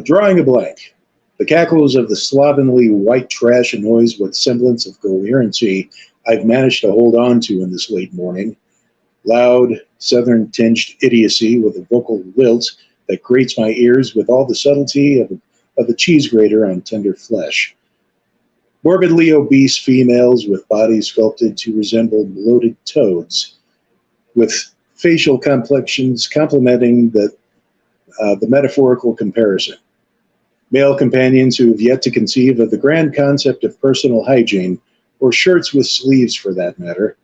Drawing a blank. The cackles of the slovenly white trash annoys what semblance of coherency I've managed to hold on to in this late morning. Loud, southern-tinged idiocy with a vocal lilt that grates my ears with all the subtlety of a cheese grater on tender flesh. Morbidly obese females with bodies sculpted to resemble bloated toads, with facial complexions complementing the metaphorical comparison. Male companions who have yet to conceive of the grand concept of personal hygiene, or shirts with sleeves for that matter,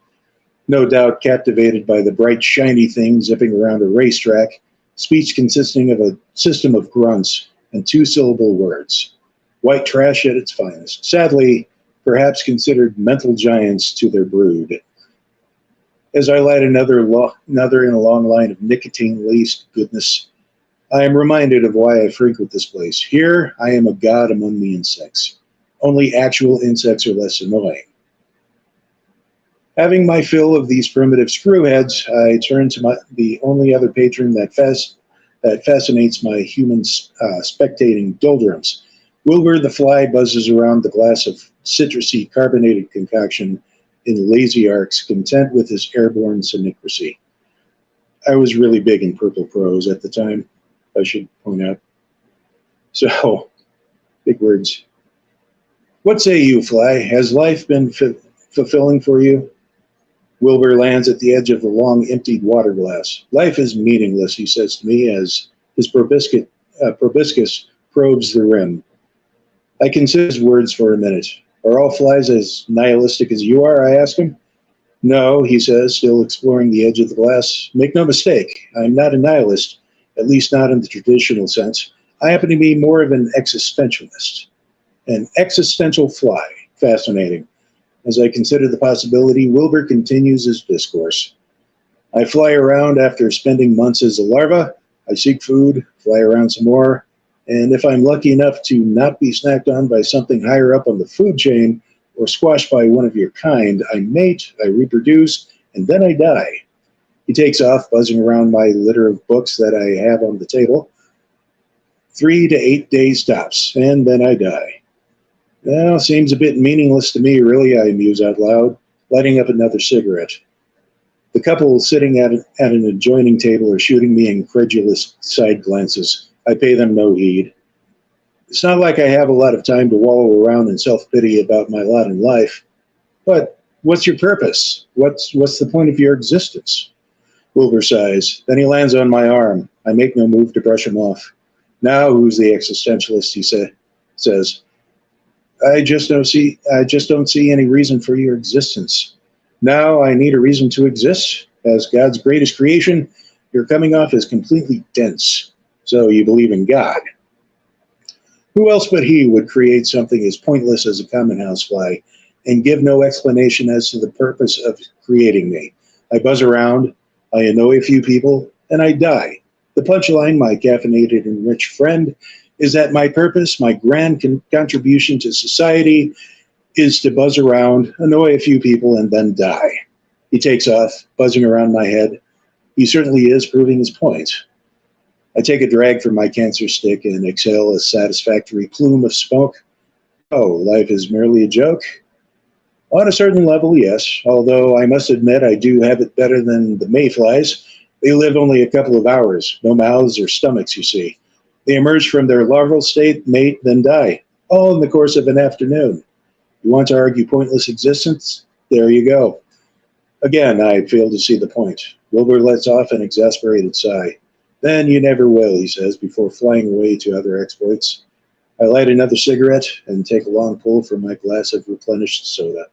no doubt captivated by the bright, shiny thing zipping around a racetrack, speech consisting of a system of grunts and two-syllable words. White trash at its finest. Sadly, perhaps considered mental giants to their brood. As I light another in a long line of nicotine-laced goodness, I am reminded of why I frequent this place. Here, I am a god among the insects. Only actual insects are less annoying. Having my fill of these primitive screwheads, I turn to the only other patron that fascinates my human spectating doldrums. Wilbur the fly buzzes around the glass of citrusy carbonated concoction in lazy arcs, content with his airborne synchronicity. I was really big in purple prose at the time, I should point out. So, big words. What say you, Fly? Has life been fulfilling for you? Wilbur lands at the edge of the long, emptied water glass. Life is meaningless, he says to me as his proboscis probes the rim. I consider his words for a minute. Are all flies as nihilistic as you are, I ask him. No, he says, still exploring the edge of the glass. Make no mistake, I'm not a nihilist, at least not in the traditional sense. I happen to be more of an existentialist. An existential fly. Fascinating. As I consider the possibility, Wilbur continues his discourse. I fly around after spending months as a larva. I seek food, fly around some more, and if I'm lucky enough to not be snacked on by something higher up on the food chain or squashed by one of your kind, I mate, I reproduce, and then I die. He takes off, buzzing around my litter of books that I have on the table. 3 to 8 days tops, and then I die. Well, seems a bit meaningless to me, really, I muse out loud, lighting up another cigarette. The couple sitting at an adjoining table are shooting me incredulous side glances. I pay them no heed. It's not like I have a lot of time to wallow around in self-pity about my lot in life. But what's your purpose? What's the point of your existence? Wilbur sighs. Then he lands on my arm. I make no move to brush him off. Now who's the existentialist, he says. I just don't see any reason for your existence. Now I need a reason to exist. As God's greatest creation, you're coming off as completely dense. So you believe in God. Who else but he would create something as pointless as a common housefly and give no explanation as to the purpose of creating me? I buzz around, I annoy a few people, and I die. The punchline, my caffeinated and rich friend, is that my purpose, my grand contribution to society, is to buzz around, annoy a few people, and then die. He takes off, buzzing around my head. He certainly is proving his point. I take a drag from my cancer stick and exhale a satisfactory plume of smoke. Oh, life is merely a joke? On a certain level, yes, although I must admit I do have it better than the mayflies. They live only a couple of hours, no mouths or stomachs, you see. They emerge from their larval state, mate, then die, all in the course of an afternoon. You want to argue pointless existence? There you go. Again, I fail to see the point. Wilbur lets off an exasperated sigh. Then you never will, he says, before flying away to other exploits. I light another cigarette and take a long pull from my glass of replenished soda.